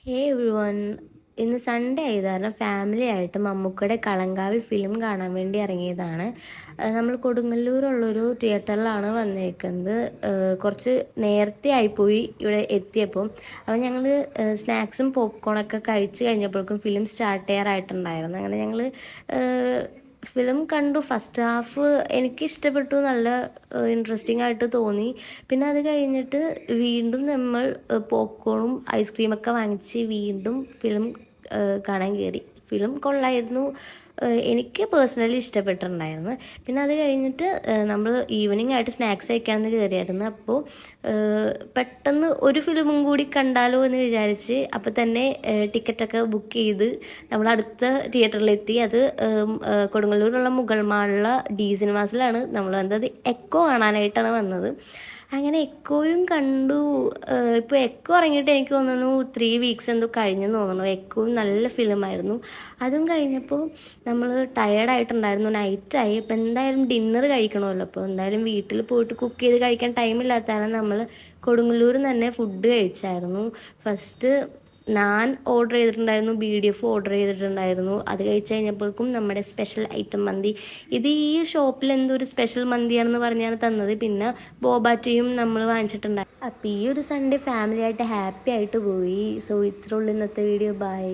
ഹേ everyone, ഇന്ന് Sunday ആയത് കാരണം ഫാമിലി ആയിട്ട് മമ്മൂക്കയുടെ കളങ്കാവിൽ ഫിലിം കാണാൻ വേണ്ടി ഇറങ്ങിയതാണ്. നമ്മൾ കൊടുങ്ങല്ലൂരുള്ളൊരു തിയേറ്ററിലാണ് വന്നേക്കുന്നത്. കുറച്ച് നേരത്തെ ആയിപ്പോയി ഇവിടെ എത്തിയപ്പോൾ. അപ്പോൾ ഞങ്ങൾ സ്നാക്സും പോപ്കോണൊക്കെ കഴിച്ച് കഴിഞ്ഞപ്പോഴേക്കും ഫിലിം സ്റ്റാർട്ട് ചെയ്യാറായിട്ടുണ്ടായിരുന്നു. അങ്ങനെ ഞങ്ങൾ ഫിലിം കണ്ടു. ഫസ്റ്റ് ഹാഫ് എനിക്ക് ഇഷ്ടപ്പെട്ടു, നല്ല ഇൻട്രസ്റ്റിംഗ് ആയിട്ട് തോന്നി. പിന്നെ അത് കഴിഞ്ഞിട്ട് വീണ്ടും നമ്മൾ പോപ്കോണും ഐസ്ക്രീമൊക്കെ വാങ്ങിച്ച് വീണ്ടും ഫിലിം കാണാൻ കയറി. ഫിലിം കൊള്ളായിരുന്നു, എനിക്ക് പേഴ്സണലി ഇഷ്ടപ്പെട്ടിട്ടുണ്ടായിരുന്നു. പിന്നെ അത് കഴിഞ്ഞിട്ട് നമ്മൾ ഈവനിങ് ആയിട്ട് സ്നാക്സ് കഴിക്കാമെന്ന് കയറിയായിരുന്നു. അപ്പോൾ പെട്ടെന്ന് ഒരു ഫിലിമും കൂടി കണ്ടാലോ എന്ന് വിചാരിച്ച് അപ്പോൾ തന്നെ ടിക്കറ്റൊക്കെ ബുക്ക് ചെയ്ത് നമ്മൾ അടുത്ത തിയേറ്ററിലെത്തി. അത് കൊടുങ്ങല്ലൂരുള്ള മുഗൾ മാളിലുള്ള ഡി സിനിമാസിലാണ് നമ്മൾ വന്നത്. എക്കോ കാണാനായിട്ടാണ് വന്നത്. അങ്ങനെ എക്കോയും കണ്ടു. ഇപ്പോൾ എക്കോ ഇറങ്ങിയിട്ട് എനിക്ക് തോന്നുന്നു 3 വീക്സ് എന്തോ കഴിഞ്ഞെന്ന് തോന്നുന്നു. എക്കോയും നല്ല ഫിലിമായിരുന്നു. അതും കഴിഞ്ഞപ്പോൾ നമ്മൾ ടയേർഡായിട്ടുണ്ടായിരുന്നു, നൈറ്റായി. അപ്പോൾ എന്തായാലും ഡിന്നർ കഴിക്കണമല്ലോ. അപ്പോൾ എന്തായാലും വീട്ടിൽ പോയിട്ട് കുക്ക് ചെയ്ത് കഴിക്കാൻ ടൈമില്ലാത്തതാണ് നമ്മൾ കൊടുങ്ങല്ലൂരിൽ തന്നെ ഫുഡ് കഴിച്ചായിരുന്നു. ഫസ്റ്റ് നാൻ ഓർഡർ ചെയ്തിട്ടുണ്ടായിരുന്നു, BDF ഓർഡർ ചെയ്തിട്ടുണ്ടായിരുന്നു. അത് കഴിച്ച് കഴിഞ്ഞപ്പോഴേക്കും നമ്മുടെ സ്പെഷ്യൽ ഐറ്റം മന്തി, ഇത് ഈ ഷോപ്പിൽ എന്തോ ഒരു സ്പെഷ്യൽ മന്തിയാണെന്ന് പറഞ്ഞാണ് തന്നത്. പിന്നെ ബോബാറ്റയും നമ്മൾ വാങ്ങിച്ചിട്ടുണ്ടായിരുന്നു. അപ്പോൾ ഈ ഒരു സൺഡേ ഫാമിലി ആയിട്ട് ഹാപ്പി ആയിട്ട് പോയി. സോ ഇത്രയുള്ളൂ ഇന്നത്തെ വീഡിയോ. ബൈ.